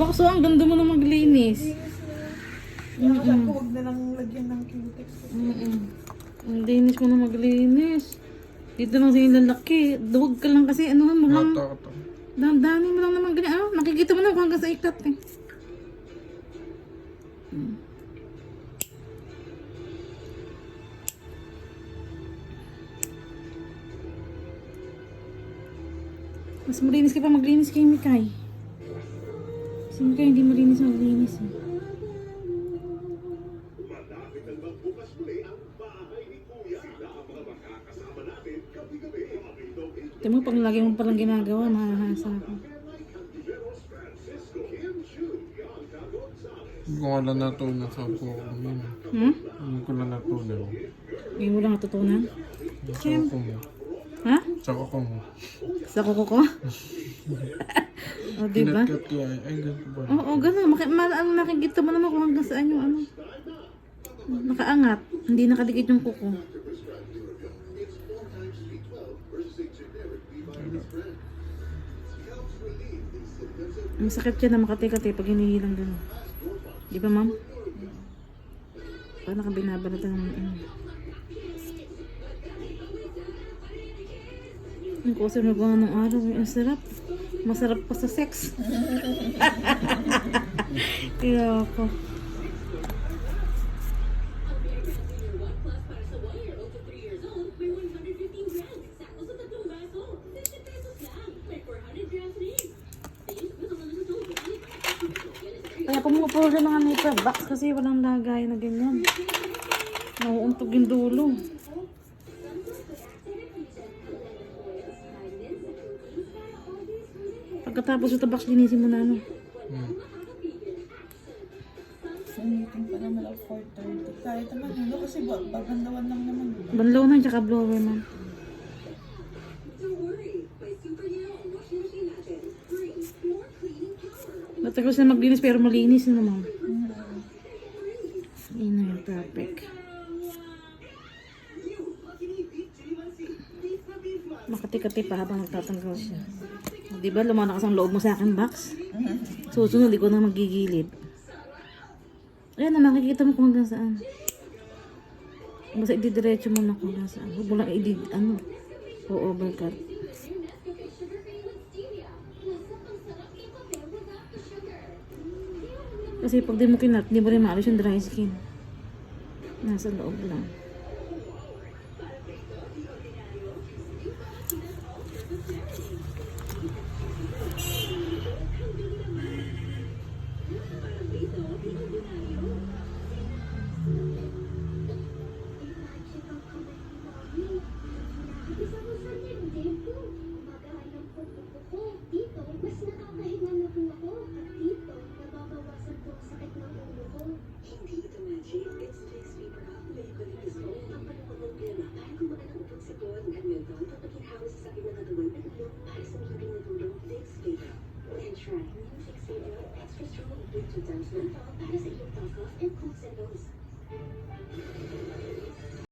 Baka so, ang ganda mo na maglinis. Kaya sabi ko, huwag na lang lagyan ng Q-tex. Ang linis mo na maglinis. Dito lang sa lalaki. Duwag ka lang kasi, ano mo lang. Dami mo lang naman ganyan. Ah, nakikita mo na kung hanggang sa ikat eh. Mas malinis ka pa maglinis kay Mikay. Si Mikay hindi malinis maglinis eh. Ito mo, pag lagi mo palang ginagawa, mahahasa ako. Hindi ko wala natunan sa buko ko. Hindi ko lang natunan. Hindi mo lang natutunan? Sa kuko mo. Ha? Sa kuko mo. Sa kuko ko? O, diba? Kinatkat ko ay ganito ba? Oo, gano'n. Nakikita mo naman kung hanggang saan yung ano. Nakaangat. Hindi nakadikit yung kuko. Masakit yan na makati-kati pag hinihilang gano'n. Di ba, ma'am? Pag nakabinabalatan ng ang kusap na gawa ng araw. Ang sarap. Masarap pa sa sex. Kaya ako. Kaya pumupuro siya ng nipper box kasi walang lagay na ganyan. Nauuntog yung dulo. Pagkatapos ito box, linisin mo na ano. Meeting pa naman ako 4:30. Kahit naman ano kasi babandawan lang naman. Banlaw na tsaka blower man. Matagal siya maglinis pero malinis na naman. Yun na yung perfect. Makati-kati pa habang nagtatanggal siya. Diba lumanakas ang loob mo sa akin, Bax? Susunod, di ko na magigilid. Ayan na, makikita mo kung hanggang saan. Basta ididiretso mo na kung hanggang saan. Huwag mo lang overcut. Kasi pag di mo kinat, di mo rin maalis yung dry skin. Nasa loob lang.